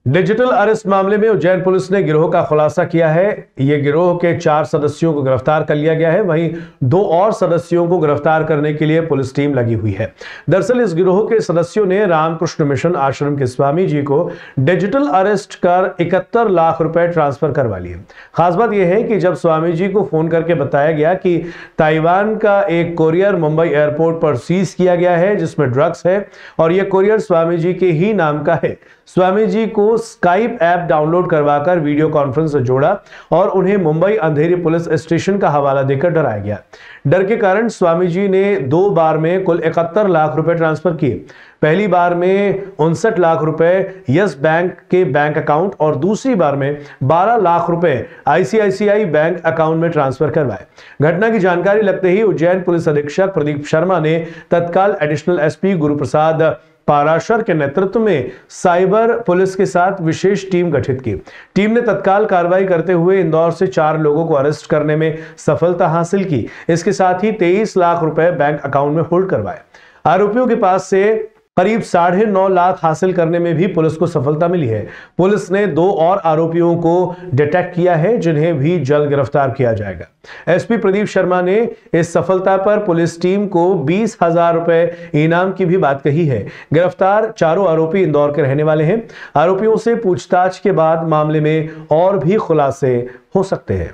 Digital arrest मामले में Ujjain police ने गिरोह का खुलासा किया है। यह गिरोह के 4 सदस्यों को गिरफ्तार कर लिया गया है। वहीं 2 और सदस्यों को गिरफ्तार करने के लिए पुलिस टीम लगी हुई है। दरअसल इस गिरोह के सदस्यों ने रामकृष्ण मिशन आश्रम के स्वामी जी को डिजिटल अरेस्ट कर 71 लाख रुपए ट्रांसफर करवा लिए। खास बात यह है कि जब स्वामी जी को फोन करके बताया गया कि ताइवान का एक कोरियर मुंबई एयरपोर्ट पर सीज किया गया है जिसमें ड्रग्स है और यह कोरियर स्वामी जी के ही नाम का है, स्वामी जी को स्काइप ऐप डाउनलोड करवाकर वीडियो कॉन्फ्रेंस से जोड़ा और उन्हें मुंबई अंधेरी पुलिस स्टेशन का हवाला देकर डराया गया। डर के कारण स्वामी जी ने 2 बार में कुल 71 लाख रुपए ट्रांसफर किए। पहली बार में 59 लाख रुपए यस बैंक के बैंक अकाउंट और दूसरी बार में 12 लाख रुपए आईसीआईसीआई बैंक अकाउंट में ट्रांसफर करवाए। घटना की जानकारी लगते ही उज्जैन पुलिस अधीक्षक प्रदीप शर्मा ने तत्काल एडिशनल एसपी गुरुप्रसाद पाराशर के नेतृत्व में साइबर पुलिस के साथ विशेष टीम गठित की। टीम ने तत्काल कार्रवाई करते हुए इंदौर से 4 लोगों को अरेस्ट करने में सफलता हासिल की। इसके साथ ही 23 लाख रुपए बैंक अकाउंट में होल्ड करवाए। आरोपियों के पास से करीब 9.5 लाख हासिल करने में भी पुलिस को सफलता मिली है। पुलिस ने 2 और आरोपियों को डिटेक्ट किया है जिन्हें भी जल्द गिरफ्तार किया जाएगा। एसपी प्रदीप शर्मा ने इस सफलता पर पुलिस टीम को 20,000 रुपए इनाम की भी बात कही है। गिरफ्तार चारों आरोपी इंदौर के रहने वाले हैं। आरोपियों से पूछताछ के बाद मामले में और भी खुलासे हो सकते हैं।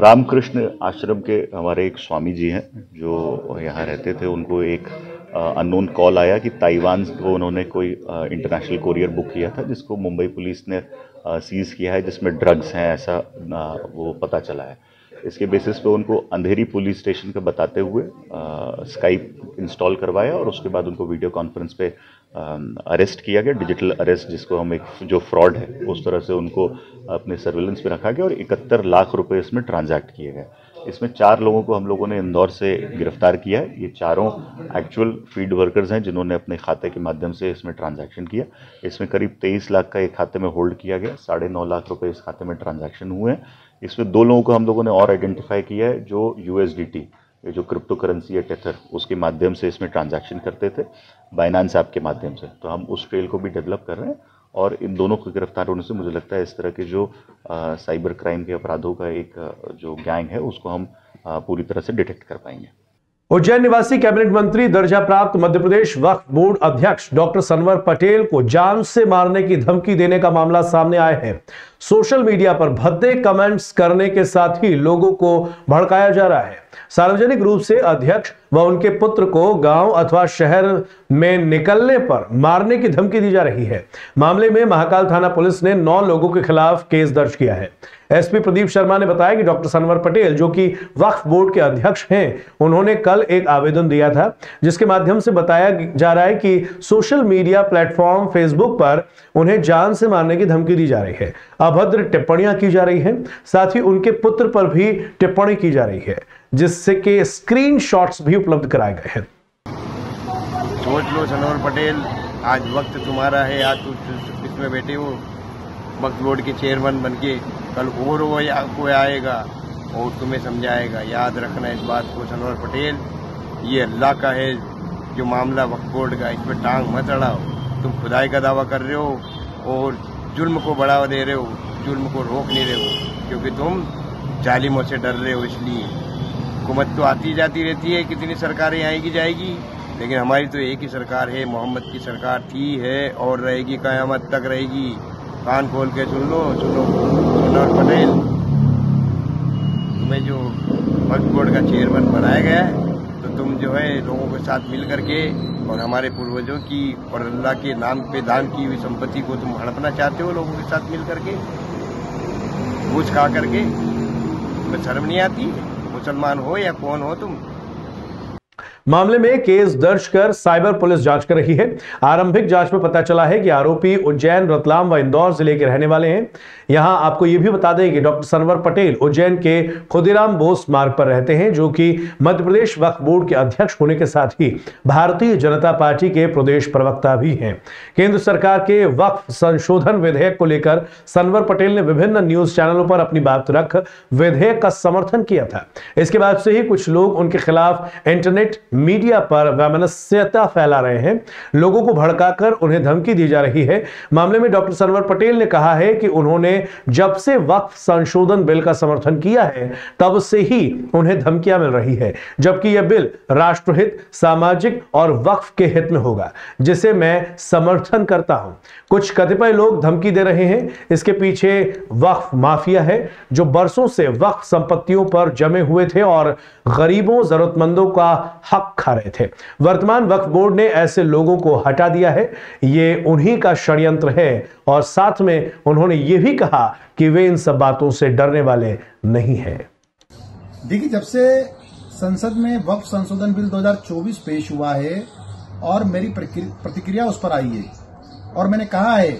रामकृष्ण आश्रम के हमारे एक स्वामी जी हैं जो यहाँ रहते थे। उनको एक अननोन कॉल आया कि ताइवान को उन्होंने कोई इंटरनेशनल कोरियर बुक किया था जिसको मुंबई पुलिस ने सीज किया है, जिसमें ड्रग्स हैं, ऐसा वो पता चला है। इसके बेसिस पे उनको अंधेरी पुलिस स्टेशन का बताते हुए स्काइप इंस्टॉल करवाया और उसके बाद उनको वीडियो कॉन्फ्रेंस पे अरेस्ट किया गया। डिजिटल अरेस्ट जिसको हम एक जो फ्रॉड है उस तरह से उनको अपने सर्विलेंस पे रखा गया और 71 लाख रुपए इसमें ट्रांजैक्ट किए गए। इसमें 4 लोगों को हम लोगों ने इंदौर से गिरफ्तार किया है। ये चारों एक्चुअल फील्ड वर्कर्स हैं जिन्होंने अपने खाते के माध्यम से इसमें ट्रांजैक्शन किया। इसमें करीब 23 लाख का एक खाते में होल्ड किया गया, 9.5 लाख रुपए इस खाते में ट्रांजैक्शन हुए हैं। इसमें 2 लोगों को हम लोगों ने और आइडेंटिफाई किया है जो USDT, ये जो क्रिप्टो करेंसी है टेथर, उसके माध्यम से इसमें ट्रांजैक्शन करते थे बाइनेंस ऐप के माध्यम से। तो हम उस ट्रेल को भी डेवलप कर रहे हैं और इन दोनों को गिरफ्तार होने से मुझे लगता है इस तरह के जो साइबर क्राइम के अपराधों का एक जो गैंग है उसको हम पूरी तरह से डिटेक्ट कर पाएंगे। उज्जैन निवासी कैबिनेट मंत्री दर्जा प्राप्त मध्य प्रदेश वक्फ बोर्ड अध्यक्ष डॉक्टर सनवर पटेल को जान से मारने की धमकी देने का मामला सामने आया है। सोशल मीडिया पर भद्दे कमेंट्स करने के साथ ही लोगों को भड़काया जा रहा है। सार्वजनिक रूप से अध्यक्ष व उनके पुत्र को गांव अथवा शहर में निकलने पर मारने की धमकी दी जा रही है। मामले में महाकाल थाना पुलिस ने 9 लोगों के खिलाफ केस दर्ज किया है। एसपी प्रदीप शर्मा ने बताया कि डॉक्टर सनवर पटेल जो कि वक्फ बोर्ड के अध्यक्ष हैं, उन्होंने कल एक आवेदन दिया था जिसके माध्यम से बताया जा रहा है कि सोशल मीडिया प्लेटफॉर्म फेसबुक पर उन्हें जान से मारने की धमकी दी जा रही है, अभद्र टिप्पणियां की जा रही हैं, साथ ही उनके पुत्र पर भी टिप्पणी की जा रही है जिससे के स्क्रीनशॉट्स भी उपलब्ध कराए गए हैं। सोच लो सनवर पटेल, आज वक्त तुम्हारा है, आज तुम इसमें बैठे हो वक्फ बोर्ड के चेयरमैन बन के, कल और वो कोई आएगा और तुम्हें समझाएगा। याद रखना इस बात को सनवर पटेल, ये अल्लाह का है जो मामला वक्फ बोर्ड का, इस पर टांग मत अड़ाओ। तुम खुदाई का दावा कर रहे हो और जुल्म को बढ़ावा दे रहे हो, जुल्म को रोक नहीं रहे हो क्योंकि तुम जालिमों से डर रहे हो। इसलिए हुकूमत तो आती जाती रहती है, कितनी सरकारें आएगी जाएगी, लेकिन हमारी तो एक ही सरकार है, मोहम्मद की सरकार थी, है और रहेगी, क़यामत तक रहेगी। कान खोल के सुन लो, सुनो सनवर पटेल, तुम्हें जो वक्फ बोर्ड का चेयरमैन बनाया गया है तो तुम जो है लोगों के साथ मिल करके और हमारे पूर्वजों की और अल्लाह के नाम पे दान की हुई संपत्ति को तुम हड़पना चाहते हो लोगों के साथ मिल करके, घूस खा करके। तुम्हें शर्म नहीं आती? मुसलमान हो या कौन हो तुम? मामले में केस दर्ज कर साइबर पुलिस जांच कर रही है। आरंभिक जांच में पता चला है कि आरोपी उज्जैन, रतलाम व इंदौर जिले के रहने वाले हैं। यहां आपको यह भी बता दें कि डॉक्टर सनवर पटेल उज्जैन के खुदीराम बोस मार्ग पर रहते हैं जो कि मध्य प्रदेश वक्फ बोर्ड के अध्यक्ष होने के साथ ही भारतीय जनता पार्टी के प्रदेश प्रवक्ता भी हैं। केंद्र सरकार के वक्फ संशोधन विधेयक को लेकर सनवर पटेल ने विभिन्न न्यूज चैनलों पर अपनी बात रख विधेयक का समर्थन किया था। इसके बाद से ही कुछ लोग उनके खिलाफ इंटरनेट मीडिया पर वैमनस्यता फैला रहे हैं, लोगों को भड़काकर उन्हें धमकी दी जा रही है। मामले में डॉक्टर सनवर पटेल ने कहा है कि उन्होंने जब से वक्फ संशोधन बिल का समर्थन किया है तब से ही उन्हें धमकियां मिल रही है, जबकि यह बिल राष्ट्रहित, सामाजिक और वक्फ के हित में होगा, जिसे मैं समर्थन करता हूं। कुछ कतिपय लोग धमकी दे रहे हैं, इसके पीछे वक्फ माफिया है जो बरसों से वक्फ संपत्तियों पर जमे हुए थे और गरीबों, जरूरतमंदों का हक खा रहे थे। वर्तमान वक्फ बोर्ड ने ऐसे लोगों को हटा दिया है, ये उन्हीं का षड्यंत्र है और साथ में उन्होंने ये भी कहा कि वे इन सब बातों से डरने वाले नहीं हैं। देखिए, जब से संसद में वक्फ संशोधन बिल 2024 पेश हुआ है और मेरी प्रतिक्रिया उस पर आई है और मैंने कहा है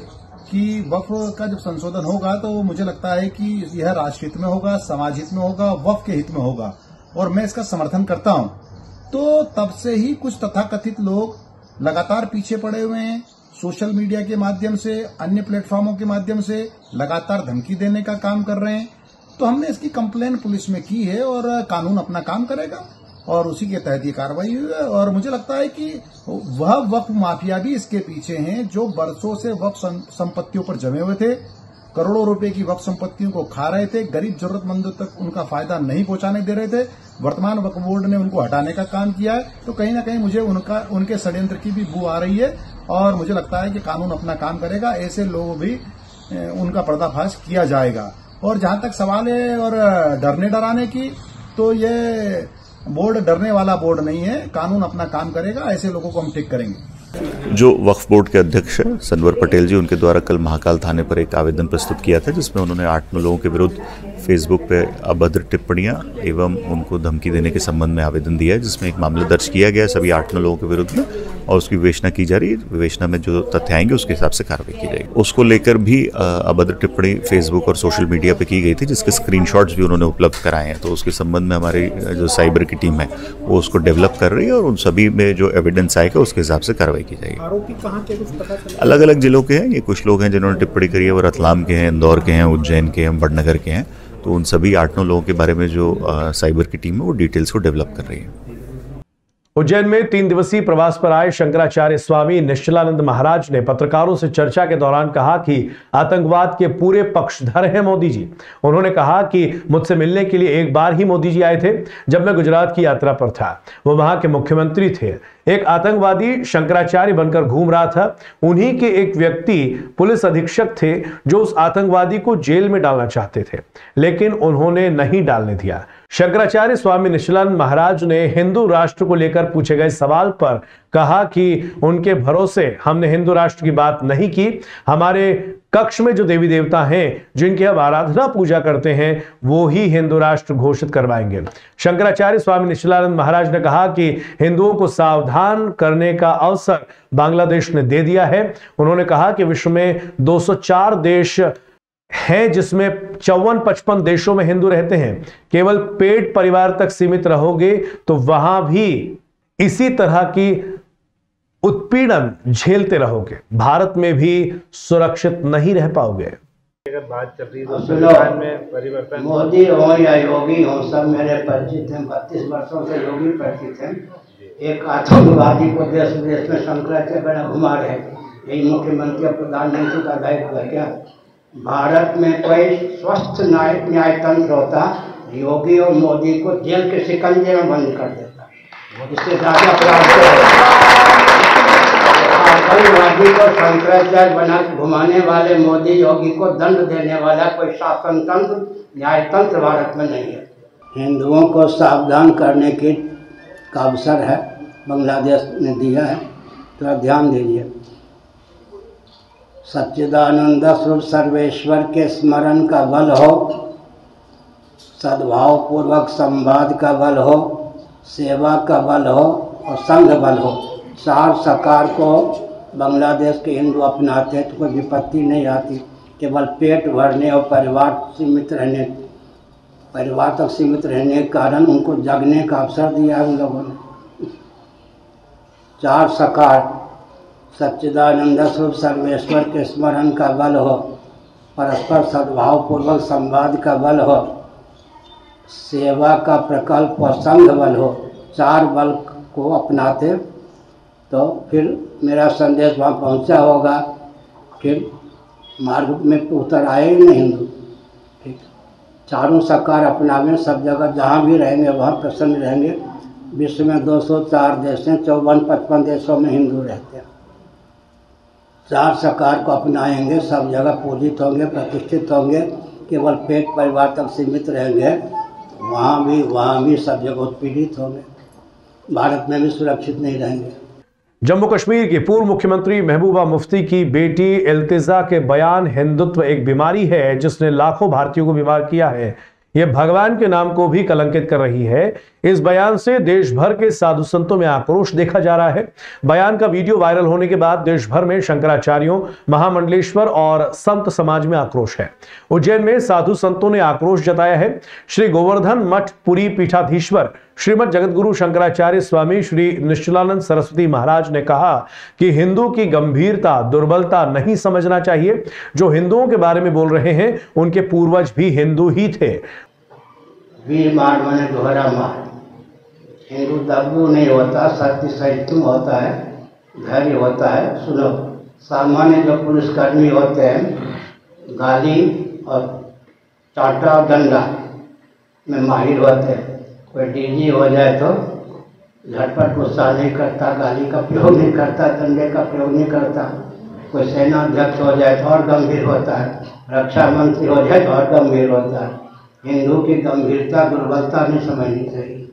कि वक्फ का जब संशोधन होगा तो मुझे लगता है कि यह राष्ट्र हित में होगा, समाज हित में होगा, वक्फ के हित में होगा और मैं इसका समर्थन करता हूं। तो तब से ही कुछ तथाकथित लोग लगातार पीछे पड़े हुए हैं, सोशल मीडिया के माध्यम से, अन्य प्लेटफॉर्मों के माध्यम से लगातार धमकी देने का काम कर रहे हैं। तो हमने इसकी कंप्लेन पुलिस में की है और कानून अपना काम करेगा और उसी के तहत ये कार्रवाई हुई है। और मुझे लगता है कि वह वक्फ माफिया भी इसके पीछे हैं जो बरसों से वक्फ संपत्तियों पर जमे हुए थे, करोड़ों रुपए की वक्फ संपत्तियों को खा रहे थे, गरीब जरूरतमंदों तक उनका फायदा नहीं पहुंचाने दे रहे थे। वर्तमान वक्फ बोर्ड ने उनको हटाने का काम किया है। तो कहीं ना कहीं मुझे उनके षड्यंत्र की भी बू आ रही है और मुझे लगता है कि कानून अपना काम करेगा, ऐसे लोग भी उनका पर्दाफाश किया जाएगा। और जहां तक सवाल है और डरने डराने की, तो ये बोर्ड डरने वाला बोर्ड नहीं है, कानून अपना काम करेगा, ऐसे लोगों को हम ठीक करेंगे। जो वक्फ बोर्ड के अध्यक्ष हैं सनवर पटेल जी, उनके द्वारा कल महाकाल थाने पर एक आवेदन प्रस्तुत किया था जिसमें उन्होंने 8-9 लोगों के विरुद्ध फेसबुक पे अभद्र टिप्पणियां एवं उनको धमकी देने के संबंध में आवेदन दिया है, जिसमें एक मामला दर्ज किया गया है सभी 8-9 लोगों के विरुद्ध में और उसकी विवेचना की जा रही है। विवेचना में जो तथ्य आएंगे उसके हिसाब से कार्रवाई की जाएगी। उसको लेकर भी अभद्र टिप्पणी फेसबुक और सोशल मीडिया पे की गई थी, जिसके स्क्रीनशॉट्स भी उन्होंने उपलब्ध कराए हैं। तो उसके संबंध में हमारी जो साइबर की टीम है वो उसको डेवलप कर रही है और उन सभी में जो एविडेंस आएगा उसके हिसाब से कार्रवाई की जाएगी। आरोपी कहाँ के, कुछ पता चला? अलग अलग जिलों के हैं। ये कुछ लोग हैं जिन्होंने टिप्पणी करी है, वो रतलाम के हैं, इंदौर के हैं, उज्जैन के हैं, बड़नगर के हैं। तो उन सभी 8-9 लोगों के बारे में जो साइबर की टीम है वो डिटेल्स को डेवलप कर रही है। उज्जैन में 3 दिवसीय प्रवास पर आए शंकराचार्य स्वामी निश्चलानंद महाराज ने पत्रकारों से चर्चा के दौरान कहा कि आतंकवाद के पूरे पक्षधर हैं मोदी जी। उन्होंने कहा कि मुझसे मिलने के लिए एक बार ही मोदी जी आए थे जब मैं गुजरात की यात्रा पर था। वो वहां के मुख्यमंत्री थे। एक आतंकवादी शंकराचार्य बनकर घूम रहा था। उन्हीं के एक व्यक्ति पुलिस अधीक्षक थे जो उस आतंकवादी को जेल में डालना चाहते थे, लेकिन उन्होंने नहीं डालने दिया। शंकराचार्य स्वामी निश्चलानंद महाराज ने हिंदू राष्ट्र को लेकर पूछे गए सवाल पर कहा कि उनके भरोसे हमने हिंदू राष्ट्र की बात नहीं की। हमारे कक्ष में जो देवी देवता हैं जिनकी हम आराधना पूजा करते हैं वो ही हिंदू राष्ट्र घोषित करवाएंगे। शंकराचार्य स्वामी निश्चलानंद महाराज ने कहा कि हिंदुओं को सावधान करने का अवसर बांग्लादेश ने दे दिया है। उन्होंने कहा कि विश्व में 204 देश हैं जिसमें 54-55 देशों में हिंदू रहते हैं। केवल पेट परिवार तक सीमित रहोगे तो वहां भी इसी तरह की उत्पीड़न झेलते रहोगे, भारत में भी सुरक्षित नहीं रह पाओगे। अगर बात चल रही है तो संविधान में परिवर्तन, मोदी हो या योगी हो, सब मेरे परिचित हैं। 32 वर्षों से योगी परिचित हैं। एक आतंकवादी को देश विदेश में शंकराचार्य बना घुमा रहे थे। यही मुख्यमंत्री और प्रधानमंत्री का दायित्व है क्या? भारत में कोई स्वस्थ न्यायतंत्र होता, योगी और मोदी को जेल के शिकंजे में बंद कर देता। इससे ज्यादा आतंकवादी को शंकराचार्य बना घुमाने वाले मोदी योगी को दंड देने वाला कोई शासन तंत्र, न्यायतंत्र भारत में नहीं है। हिंदुओं को सावधान करने की का अवसर है, बांग्लादेश ने दिया है, थोड़ा ध्यान दीजिए। सच्चिदानंद स्वरूप सर्वेश्वर के स्मरण का बल हो, सद्भाव पूर्वक संवाद का बल हो, सेवा का बल हो और संघ बल हो। 4 सकार को बांग्लादेश के हिंदू अपनाते तो कोई विपत्ति नहीं आती। केवल पेट भरने और परिवार तक सीमित रहने के कारण उनको जगने का अवसर दिया है उन लोगों ने। 4 सकार सच्चिदानंद स्वरूप सर्वेश्वर के स्मरण का बल हो, परस्पर सद्भाव पूर्वक संवाद का बल हो, सेवा का प्रकल्प और संघ बल हो। 4 बल को अपनाते तो फिर मेरा संदेश वहाँ पहुँचा होगा, फिर मार्ग में उतर आए ही नहीं हिंदू। ठीक, चारों सरकार अपनावे, सब जगह जहाँ भी रहेंगे वहाँ प्रसन्न रहेंगे। विश्व में 204 देश हैं, 54-55 देशों में हिंदू रहते हैं। चार सरकार को अपनाएंगे, सब जगह पूजित होंगे, प्रतिष्ठित होंगे, केवल पेट परिवार तक सीमित रहेंगे, वहाँ भी सब जगह उत्पीड़ित होंगे, भारत में भी सुरक्षित नहीं रहेंगे। जम्मू कश्मीर की पूर्व मुख्यमंत्री महबूबा मुफ्ती की बेटी इल्तिजा के बयान हिंदुत्व एक बीमारी है जिसने लाखों भारतीयों को बीमार किया है, यह भगवान के नाम को भी कलंकित कर रही है। इस बयान से देश भर के साधु संतों में आक्रोश देखा जा रहा है। बयान का वीडियो वायरल होने के बाद देश भर में शंकराचार्यों, महामंडलेश्वर और संत समाज में आक्रोश है। उज्जैन में साधु संतों ने आक्रोश जताया है। श्री गोवर्धन मठ पुरी पीठाधीश्वर श्रीमद जगतगुरु शंकराचार्य स्वामी श्री निश्चलानंद सरस्वती महाराज ने कहा कि हिंदू की गंभीरता, दुर्बलता नहीं समझना चाहिए। जो हिंदुओं के बारे में बोल रहे हैं उनके पूर्वज भी हिंदू ही थे। वीर मार माने दोहरा मार। हिंदू दबू नहीं होता, सत्य सहिष्णु होता है, धैर्य होता है। सुनो, सामान्य जो पुलिसकर्मी होते हैं गाली और चांटा और डंडा में माहिर होते हैं। कोई डीजी हो जाए तो झटपट गुस्सा नहीं करता, गाली का प्रयोग नहीं करता, डंडे का प्रयोग नहीं करता। कोई सेना अध्यक्ष हो जाए तो और गंभीर होता है, रक्षा मंत्री हो जाए तो और गंभीर होता है। हिंदू की गंभीरता, दुर्बलता नहीं समझनी चाहिए।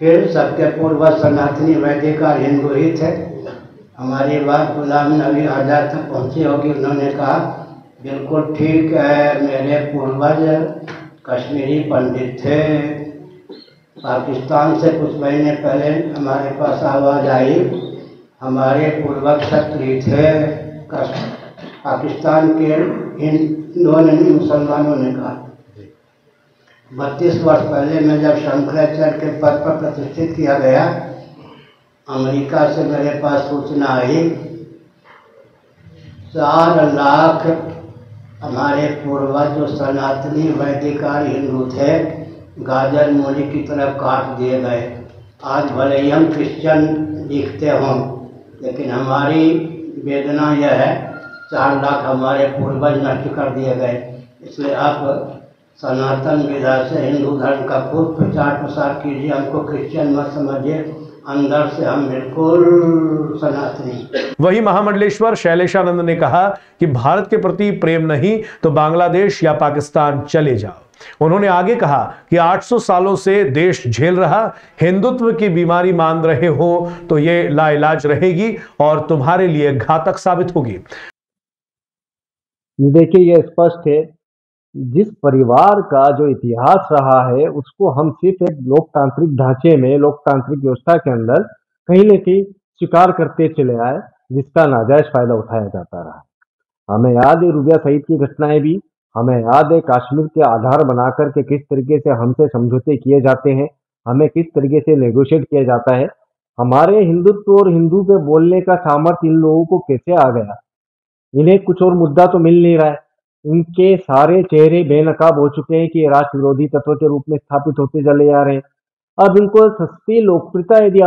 फिर सबके पूर्वज सनातनी वैदिक और हिंदू ही थे। हमारी बात गुलाम नबी आज़ाद तक पहुँची होगी, उन्होंने कहा बिल्कुल ठीक है, मेरे पूर्वज कश्मीरी पंडित थे। पाकिस्तान से कुछ महीने पहले हमारे पास आवाज़ आई, हमारे पूर्वज क्षत्रिय थे। पाकिस्तान के हिंदुओं ने, मुसलमानों ने कहा। 32 वर्ष पहले मैं जब शंकराचार्य के पद पर प्रतिष्ठित किया गया, अमेरिका से मेरे पास सूचना आई 4 लाख हमारे पूर्वज जो सनातनी वैदिकार हिंदू थे गाजर मूली की तरफ काट दिए गए। आज भले ही हम क्रिश्चियन दिखते हों, लेकिन हमारी वेदना यह है 4 लाख हमारे पूर्वज नष्ट कर दिए गए। इसलिए आप सनातन विधा से हिंदू धर्म का खूब प्रचार प्रसार कीजिए। हमको क्रिश्चियन मत समझिए, अंदर से हम बिल्कुल सनातनी। वही महामंडलेश्वर शैलेशानंद ने कहा कि भारत के प्रति प्रेम नहीं तो बांग्लादेश या पाकिस्तान चले जाओ। उन्होंने आगे कहा कि 800 सालों से देश झेल रहा हिंदुत्व की बीमारी मान रहे हो तो ये लाइलाज रहेगी और तुम्हारे लिए घातक साबित होगी। देखिए, ये स्पष्ट है, जिस परिवार का जो इतिहास रहा है उसको हम सिर्फ एक लोकतांत्रिक ढांचे में, लोकतांत्रिक व्यवस्था के अंदर कहीं न कहीं स्वीकार करते चले आए, जिसका नाजायज फायदा उठाया जाता रहा। हमें याद है रूबिया सईद की घटनाएं भी, हमें याद है कश्मीर के आधार बनाकर के किस तरीके से हमसे समझौते किए जाते हैं, हमें किस तरीके से नेगोशिएट किया जाता है। हमारे हिंदुत्व और हिंदू पे बोलने का सामर्थ्य इन लोगों को कैसे आ गया? इन्हें कुछ और मुद्दा तो मिल नहीं रहा है। इनके सारे चेहरे बेनकाब हो चुके हैं कि राष्ट्र विरोधी तत्व के रूप में स्थापित होते चले जा रहे हैं। अब इनको सस्ती लोकप्रियता यदि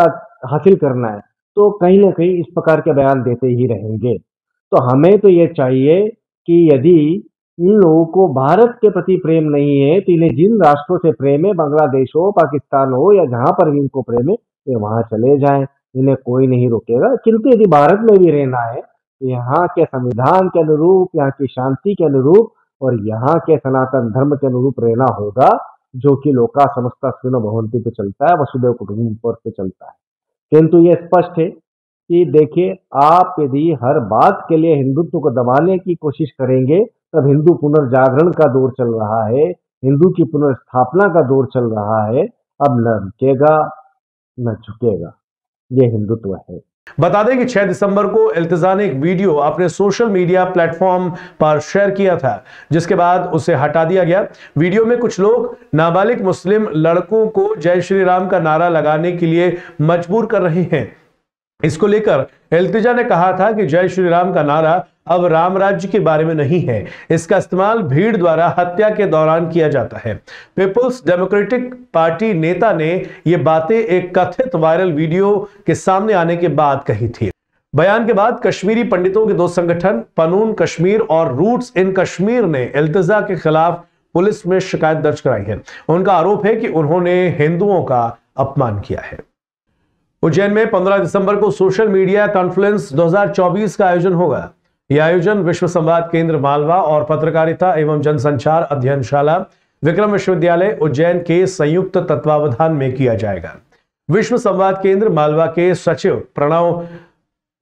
हासिल करना है तो कहीं ना कहीं इस प्रकार के बयान देते ही रहेंगे। तो हमें तो ये चाहिए कि यदि इन लोगों को भारत के प्रति प्रेम नहीं है तो इन्हें जिन राष्ट्रों से प्रेम है, बांग्लादेश हो, पाकिस्तान हो या जहां पर भी इनको प्रेम है, ये वहां चले जाएं, इन्हें कोई नहीं रोकेगा। किंतु यदि भारत में भी रहना है यहाँ के संविधान के अनुरूप, यहाँ की शांति के अनुरूप और यहाँ के सनातन धर्म के अनुरूप रहना होगा, जो कि लोका समस्ता सुनो भवन्ति पे चलता है, वसुदेव कुटुंबकम पे चलता है। किंतु ये स्पष्ट है कि देखिए, आप यदि हर बात के लिए हिंदुत्व को दबाने की कोशिश करेंगे तब हिंदू पुनर्जागरण का दौर चल रहा है, हिंदू की पुनर्स्थापना का दौर चल रहा है। अब न रुकेगा न झुकेगा, ये हिंदुत्व है। बता दें कि 6 दिसंबर को इल्तिजा ने एक वीडियो अपने सोशल मीडिया प्लेटफॉर्म पर शेयर किया था, जिसके बाद उसे हटा दिया गया। वीडियो में कुछ लोग नाबालिग मुस्लिम लड़कों को जय श्री राम का नारा लगाने के लिए मजबूर कर रहे हैं। इसको लेकर इल्तिजा ने कहा था कि जय श्री राम का नारा अब राम राज्य के बारे में नहीं है। इसका इस्तेमाल भीड़ द्वारा हत्या के दौरान किया जाता है। पीपुल्स डेमोक्रेटिक पार्टी नेता ने ये बातें एक कथित वायरल वीडियो के सामने आने के बाद कही थी। बयान के बाद कश्मीरी पंडितों के दो संगठन पनून कश्मीर और रूट्स इन कश्मीर ने इल्तिजा के खिलाफ पुलिस में शिकायत दर्ज कराई है। उनका आरोप है कि उन्होंने हिंदुओं का अपमान किया है। उज्जैन में 15 दिसंबर को सोशल मीडिया कॉन्फ्रेंस 2024 का आयोजन होगा। यह आयोजन विश्व संवाद केंद्र मालवा और पत्रकारिता एवं जनसंचार अध्ययनशाला विक्रम विश्वविद्यालय उज्जैन के संयुक्त तत्वावधान में किया जाएगा। विश्व संवाद केंद्र मालवा के सचिव प्रणव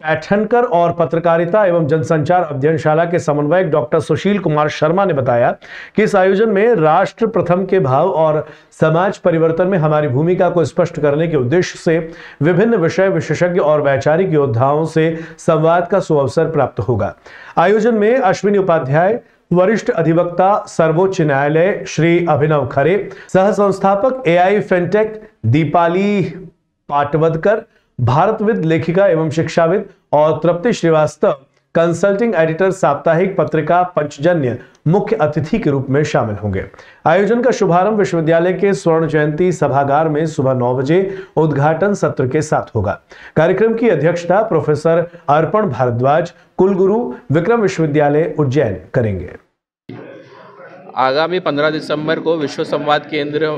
पैठनकर और पत्रकारिता एवं जनसंचार अध्ययनशाला के समन्वयक डॉक्टर सुशील कुमार शर्मा ने बताया कि इस आयोजन में राष्ट्र प्रथम के भाव और समाज परिवर्तन में हमारी भूमिका को स्पष्ट करने के उद्देश्य से विभिन्न विषय विशेषज्ञ और वैचारिक योद्धाओं से संवाद का सुअवसर प्राप्त होगा। आयोजन में अश्विनी उपाध्याय, वरिष्ठ अधिवक्ता सर्वोच्च न्यायालय श्री अभिनव खरे, सह संस्थापक AI फिनटेक दीपाली पाटवदकर, भारतविद लेखिका एवं शिक्षाविद और तृप्ति श्रीवास्तव कंसल्टिंग एडिटर साप्ताहिक पत्रिका पंचजन्य मुख्य अतिथि के रूप में शामिल होंगे। आयोजन का शुभारंभ विश्वविद्यालय के स्वर्ण जयंती सभागार में सुबह 9 बजे उद्घाटन सत्र के साथ होगा। कार्यक्रम की अध्यक्षता प्रोफेसर अर्पण भारद्वाज, कुलगुरु विक्रम विश्वविद्यालय उज्जैन करेंगे। आगामी 15 दिसंबर को विश्व संवाद केंद्र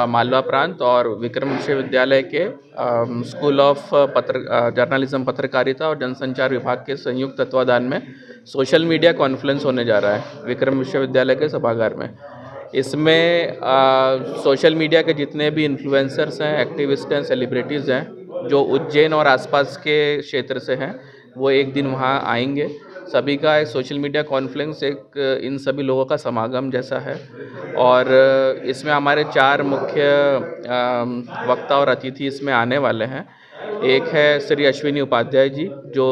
मालवा प्रांत और विक्रम विश्वविद्यालय के स्कूल ऑफ जर्नलिज्म पत्रकारिता और जनसंचार विभाग के संयुक्त तत्वाधान में सोशल मीडिया कॉन्फ्रेंस होने जा रहा है विक्रम विश्वविद्यालय के सभागार में। इसमें सोशल मीडिया के जितने भी इन्फ्लुएंसर्स हैं, एक्टिविस्ट हैं, सेलिब्रिटीज़ हैं जो उज्जैन और आसपास के क्षेत्र से हैं, वो एक दिन वहाँ आएंगे। सभी का एक सोशल मीडिया कॉन्फ्रेंस एक इन सभी लोगों का समागम जैसा है और इसमें हमारे 4 मुख्य वक्ता और अतिथि इसमें आने वाले हैं। एक है श्री अश्विनी उपाध्याय जी जो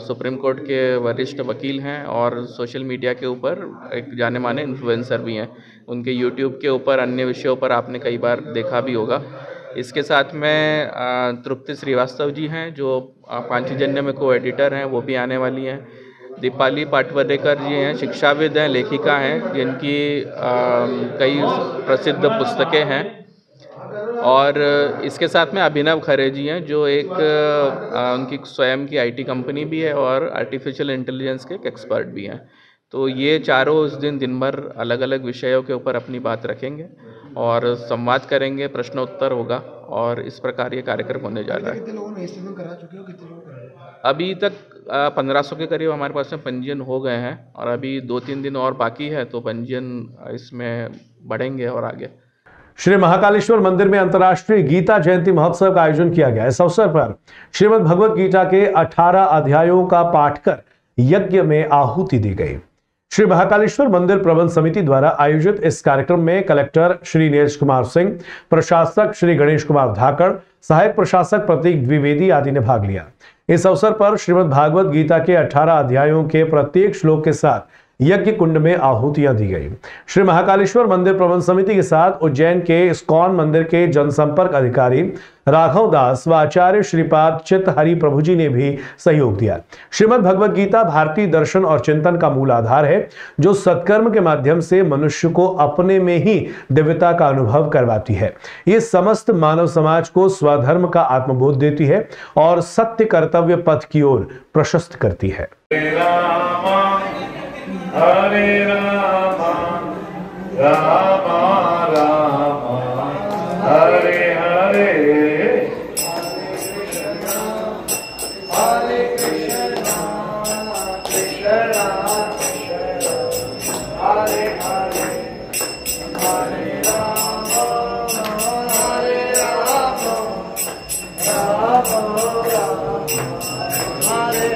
सुप्रीम कोर्ट के वरिष्ठ वकील हैं और सोशल मीडिया के ऊपर एक जाने माने इन्फ्लुएंसर भी हैं। उनके यूट्यूब के ऊपर अन्य विषयों पर आपने कई बार देखा भी होगा। इसके साथ में तृप्ति श्रीवास्तव जी हैं जो पांचजन्य में को एडिटर हैं, वो भी आने वाली हैं। दीपाली पाटवदेकर जी हैं, शिक्षाविद हैं, लेखिका हैं जिनकी कई प्रसिद्ध पुस्तकें हैं। और इसके साथ में अभिनव खरे जी हैं जो एक उनकी स्वयं की IT कंपनी भी है और आर्टिफिशियल इंटेलिजेंस के एक एक्सपर्ट भी हैं। तो ये चारों उस दिन भर अलग अलग विषयों के ऊपर अपनी बात रखेंगे और संवाद करेंगे, प्रश्नोत्तर होगा और इस प्रकार ये कार्यक्रम होने जा रहा है। कितने लोगों ने रजिस्ट्रेशन करा चुके हो? कितने लोग अभी तक 1500 के करीब हमारे पास में पंजीयन हो गए हैं और अभी 2-3 दिन और बाकी है तो पंजीयन इसमें बढ़ेंगे और आगे। श्री महाकालेश्वर मंदिर में अंतर्राष्ट्रीय गीता जयंती महोत्सव का आयोजन किया गया। इस अवसर पर श्रीमद् भगवत गीता के 18 अध्यायों का पाठ कर यज्ञ में आहुति दी गई। श्री महाकालेश्वर मंदिर प्रबंध समिति द्वारा आयोजित इस कार्यक्रम में कलेक्टर श्री नीरज कुमार सिंह, प्रशासक श्री गणेश कुमार धाकड़, सहायक प्रशासक प्रतीक द्विवेदी आदि ने भाग लिया। इस अवसर पर श्रीमद् भागवत गीता के 18 अध्यायों के प्रत्येक श्लोक के साथ यज्ञ कुंड में आहुतियां दी गई। श्री महाकालेश्वर मंदिर प्रबंध समिति के साथ उज्जैन के इस्कॉन मंदिर के जनसंपर्क अधिकारी राघव दास व आचार्य श्रीपाद चित्त हरि प्रभु जी ने भी सहयोग दिया। श्रीमद् भगवत गीता भारतीय दर्शन और चिंतन का मूल आधार है जो सत्कर्म के माध्यम से मनुष्य को अपने में ही दिव्यता का अनुभव करवाती है। ये समस्त मानव समाज को स्वधर्म का आत्मबोध देती है और सत्य कर्तव्य पथ की ओर प्रशस्त करती है। हरे रामा रामा रामा हरे हरे हरे कृष्णा कृष्णा हरे हरे हरे रामा हरे रामा रामा हरे हरे।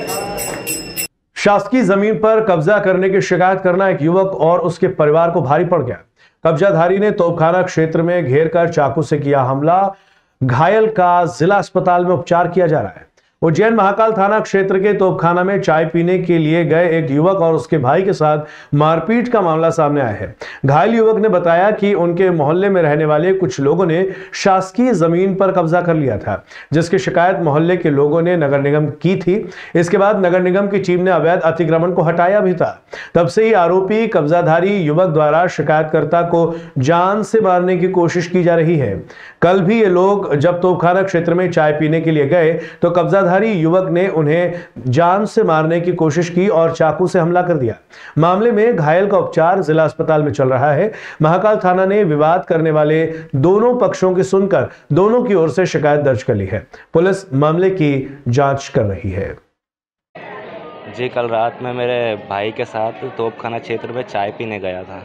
शासकीय जमीन पर कब्जा करने की शिकायत करना एक युवक और उसके परिवार को भारी पड़ गया। कब्जाधारी ने तोपखाना क्षेत्र में घेर कर चाकू से किया हमला। घायल का जिला अस्पताल में उपचार किया जा रहा है। उज्जैन महाकाल थाना क्षेत्र के तोपखाना में चाय पीने के लिए गए एक युवक और उसके भाई के साथ मारपीट का मामला सामने आया है। घायल युवक ने बताया कि उनके मोहल्ले में रहने वाले कुछ लोगों ने शासकीय जमीन पर कब्जा कर लिया था, जिसकी शिकायत मोहल्ले के लोगों ने नगर निगम की थी। इसके बाद नगर निगम की टीम ने अवैध अतिक्रमण को हटाया भी था। तब से ही आरोपी कब्जाधारी युवक द्वारा शिकायतकर्ता को जान से मारने की कोशिश की जा रही है। कल भी ये लोग जब तोपखाना क्षेत्र में चाय पीने के लिए गए तो कब्जाधारी युवक ने उन्हें जान से मारने की कोशिश की और चाकू से हमला कर दिया। मामले में घायल का उपचार जिला अस्पताल में चल रहा है। महाकाल थाना ने विवाद करने वाले दोनों पक्षों की सुनकर दोनों की ओर से शिकायत दर्ज कर ली है। पुलिस मामले की जांच कर रही है। जी, कल रात में मेरे भाई के साथ तोपखाना क्षेत्र में चाय पीने गया था,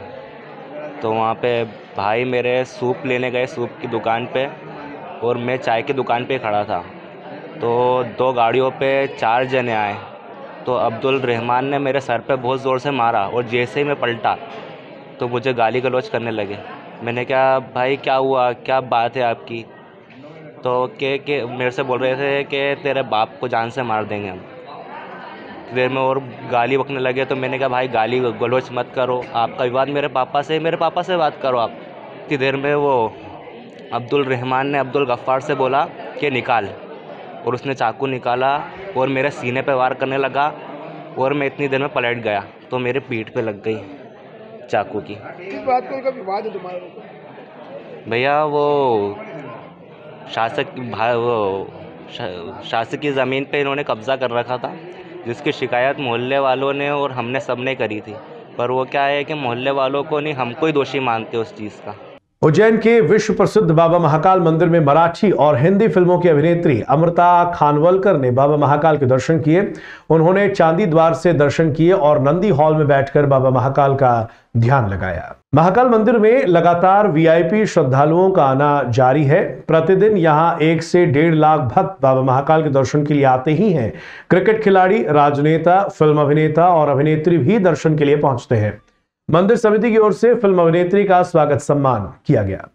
तो वहाँ पे भाई मेरे सूप लेने गए सूप की दुकान पे, और मैं चाय की दुकान पे खड़ा था। तो 2 गाड़ियों पे 4 जने आए, तो अब्दुल रहमान ने मेरे सर पे बहुत ज़ोर से मारा, और जैसे ही मैं पलटा तो मुझे गाली गलौज करने लगे। मैंने कहा, भाई क्या हुआ, क्या बात है आपकी? तो के मेरे से बोल रहे थे कि तेरे बाप को जान से मार देंगे हम। देर में और गाली बकने लगे, तो मैंने कहा, भाई गाली गलौज मत करो, आपका विवाद मेरे पापा से बात करो आप। इतनी देर में वो अब्दुल रहमान ने अब्दुल गफ्फार से बोला कि निकाल, और उसने चाकू निकाला और मेरे सीने पे वार करने लगा, और मैं इतनी देर में पलट गया तो मेरे पीठ पे लग गई चाकू की। किस बात को विवाद है तुम्हारे? भैया वो शासकीय ज़मीन पे इन्होंने कब्ज़ा कर रखा था, जिसकी शिकायत मोहल्ले वालों ने और हमने सबने करी थी। पर वो क्या है कि मोहल्ले वालों को नहीं, हमको ही दोषी मानते उस चीज़ का। उज्जैन के विश्व प्रसिद्ध बाबा महाकाल मंदिर में मराठी और हिंदी फिल्मों की अभिनेत्री अमृता खानवलकर ने बाबा महाकाल के दर्शन किए। उन्होंने चांदी द्वार से दर्शन किए और नंदी हॉल में बैठकर बाबा महाकाल का ध्यान लगाया। महाकाल मंदिर में लगातार वीआईपी श्रद्धालुओं का आना जारी है। प्रतिदिन यहां 1 से 1.5 लाख भक्त बाबा महाकाल के दर्शन के लिए आते ही हैं। क्रिकेट खिलाड़ी, राजनेता, फिल्म अभिनेता और अभिनेत्री भी दर्शन के लिए पहुंचते हैं। मंदिर समिति की ओर से फिल्म अभिनेत्री का स्वागत सम्मान किया गया।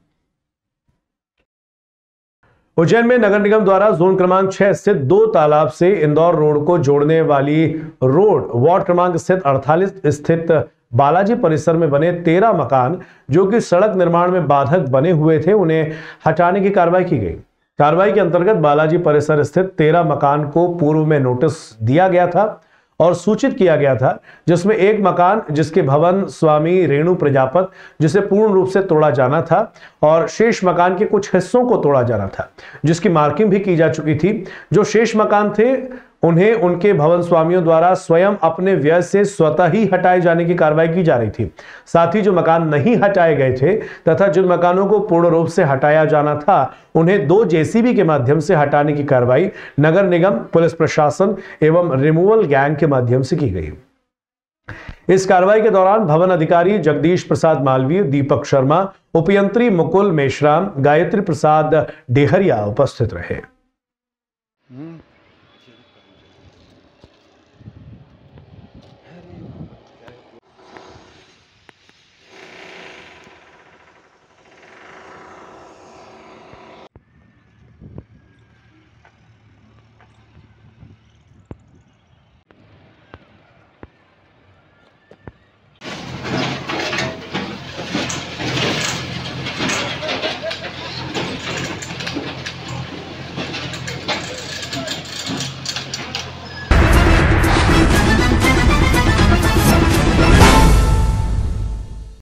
उज्जैन में नगर निगम द्वारा जोन क्रमांक 6 स्थित 2 तालाब से इंदौर रोड को जोड़ने वाली रोड वार्ड क्रमांक स्थित 48 स्थित बालाजी परिसर में बने 13 मकान जो कि सड़क निर्माण में बाधक बने हुए थे, उन्हें हटाने की कार्रवाई की गई। कार्रवाई के अंतर्गत बालाजी परिसर स्थित 13 मकान को पूर्व में नोटिस दिया गया था और सूचित किया गया था, जिसमें एक मकान जिसके भवन स्वामी रेणु प्रजापत जिसे पूर्ण रूप से तोड़ा जाना था और शेष मकान के कुछ हिस्सों को तोड़ा जाना था, जिसकी मार्किंग भी की जा चुकी थी। जो शेष मकान थे उन्हें उनके भवन स्वामियों द्वारा स्वयं अपने व्यय से स्वतः ही हटाए जाने की कार्रवाई की जा रही थी। साथ ही जो मकान नहीं हटाए गए थे तथा जिन मकानों को पूर्ण रूप से हटाया जाना था उन्हें 2 जेसीबी के माध्यम से हटाने की कार्रवाई नगर निगम, पुलिस प्रशासन एवं रिमूवल गैंग के माध्यम से की गई। इस कार्रवाई के दौरान भवन अधिकारी जगदीश प्रसाद मालवीय, दीपक शर्मा, उपयंत्री मुकुल मेश्राम, गायत्री प्रसाद डेहरिया उपस्थित रहे।